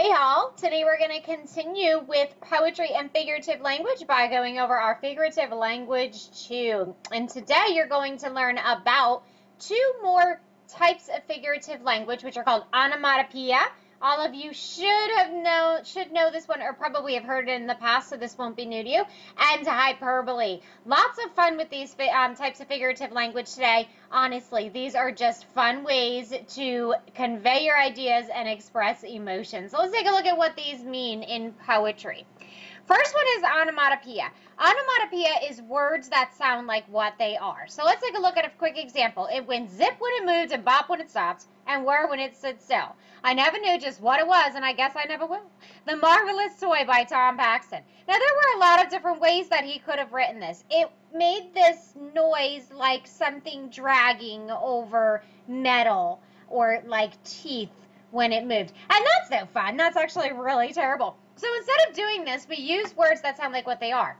Hey all, today we're going to continue with poetry and figurative language by going over our figurative language 2. And today you're going to learn about two more types of figurative language, which are called onomatopoeia. All of you should know this one, or probably have heard it in the past, so this won't be new to you. And hyperbole. Lots of fun with these types of figurative language today. Honestly, these are just fun ways to convey your ideas and express emotions. So let's take a look at what these mean in poetry. First one is onomatopoeia. Onomatopoeia is words that sound like what they are. So let's take a look at a quick example. It went zip when it moved and bop when it stopped and whir when it stood still. I never knew just what it was, and I guess I never will. The Marvelous Toy by Tom Paxton. Now, there were a lot of different ways that he could have written this. It made this noise like something dragging over metal or like teeth when it moved. And that's no fun. That's actually really terrible. So instead of doing this, we use words that sound like what they are.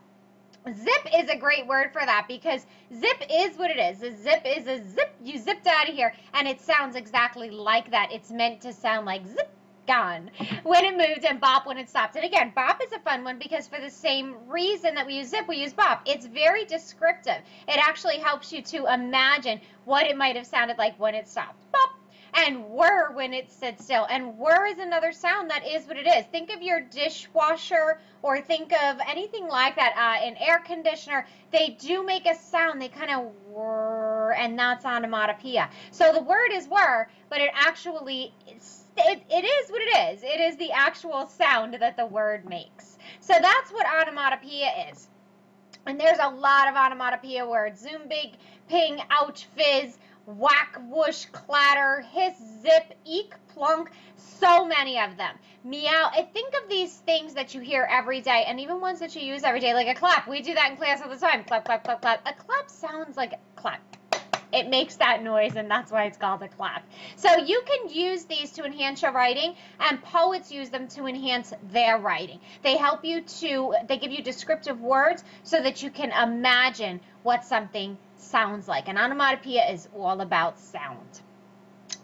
Zip is a great word for that because zip is what it is. A zip is a zip. You zipped out of here, and it sounds exactly like that. It's meant to sound like zip, gone when it moved, and bop when it stopped. And again, bop is a fun one because for the same reason that we use zip, we use bop. It's very descriptive. It actually helps you to imagine what it might have sounded like when it stopped. Bop. And whir when it stood still. And whir is another sound that is what it is. Think of your dishwasher or think of anything like that. An air conditioner, they do make a sound. They kind of whir, and that's onomatopoeia. So the word is whir, but it actually, it is what it is. It is the actual sound that the word makes. So that's what onomatopoeia is. And there's a lot of onomatopoeia words. Zoom, big, ping, ouch, fizz, whack, whoosh, clatter, hiss, zip, eek, plunk, so many of them. Meow. I think of these things that you hear every day, and even ones that you use every day, like a clap. We do that in class all the time. Clap, clap, clap, clap. A clap sounds like a clap. It makes that noise, and that's why it's called a clap. So you can use these to enhance your writing, and poets use them to enhance their writing. They help you they give you descriptive words so that you can imagine what something sounds like. And onomatopoeia is all about sound.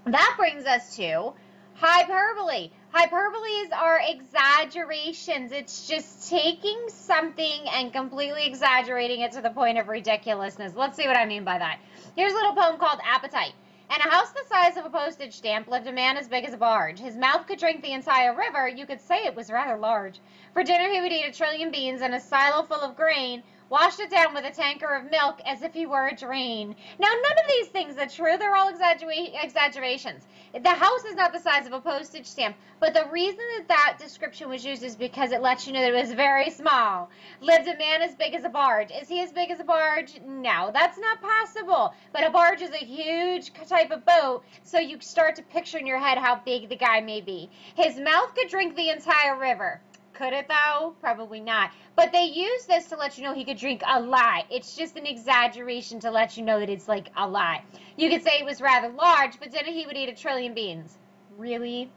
That brings us to hyperbole. Hyperboles are exaggerations. It's just taking something and completely exaggerating it to the point of ridiculousness. Let's see what I mean by that. Here's a little poem called Appetite. In a house the size of a postage stamp lived a man as big as a barge. His mouth could drink the entire river. You could say it was rather large. For dinner he would eat 1 trillion beans and a silo full of grain, washed it down with a tanker of milk as if he were a drain. Now, none of these things are true. They're all exaggerations. The house is not the size of a postage stamp, but the reason that description was used is because it lets you know that it was very small. Lived a man as big as a barge. Is he as big as a barge? No, that's not possible. But a barge is a huge type of boat, so you start to picture in your head how big the guy may be. His mouth could drink the entire river. Could it though? Probably not. But they use this to let you know he could drink a lot. It's just an exaggeration to let you know that it's like a lot. You could say it was rather large, but then he would eat 1 trillion beans. Really?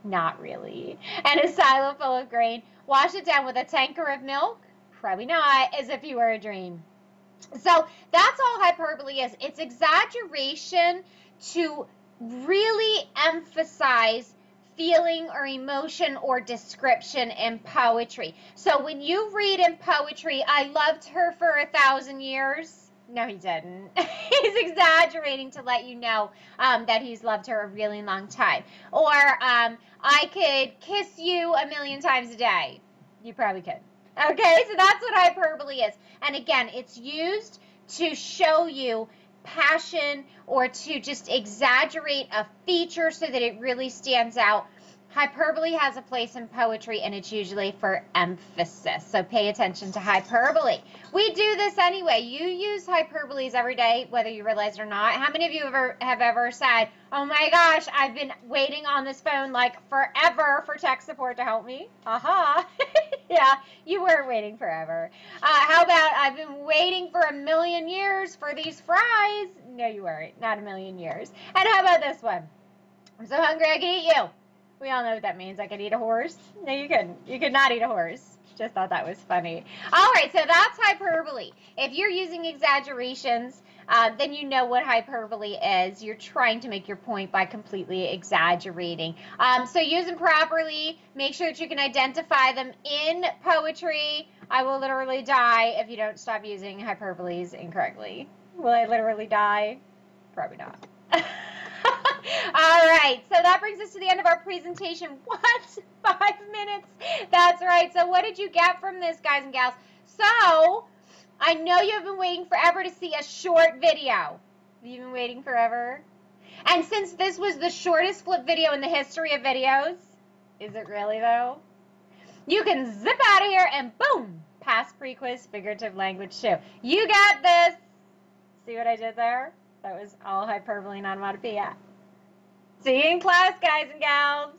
Not really. And a silo full of grain. Wash it down with a tanker of milk? Probably not, as if you were a dream. So that's all hyperbole is. It's exaggeration to really emphasize feeling or emotion or description in poetry. So when you read in poetry, I loved her for 1,000 years. No, he didn't. He's exaggerating to let you know that he's loved her a really long time. Or I could kiss you 1,000,000 times a day. You probably could. Okay, so that's what hyperbole is. And again, it's used to show you passion or to just exaggerate a feature so that it really stands out. Hyperbole has a place in poetry, and it's usually for emphasis. So pay attention to hyperbole. We do this anyway. You use hyperboles every day, whether you realize it or not. How many of you have ever said, oh my gosh, I've been waiting on this phone like forever for tech support to help me? Aha. Yeah, you weren't waiting forever. How about I've been waiting for 1,000,000 years for these fries? No, you weren't. Not 1,000,000 years. And how about this one? I'm so hungry I can eat you. We all know what that means. I could eat a horse. No, you couldn't. You could not eat a horse. Just thought that was funny. All right, so that's hyperbole. If you're using exaggerations then you know what hyperbole is. You're trying to make your point by completely exaggerating. So use them properly. Make sure that you can identify them in poetry. I will literally die if you don't stop using hyperboles incorrectly. Will I literally die? Probably not. All right, so that brings us to the end of our presentation. What? 5 minutes? That's right. So what did you get from this, guys and gals? So I know you've been waiting forever to see a short video. You've been waiting forever? And since this was the shortest flip video in the history of videos, is it really though? You can zip out of here and boom, pass pre-quiz figurative language 2. You got this. See what I did there? That was all hyperbole and onomatopoeia. See you in class, guys and gals.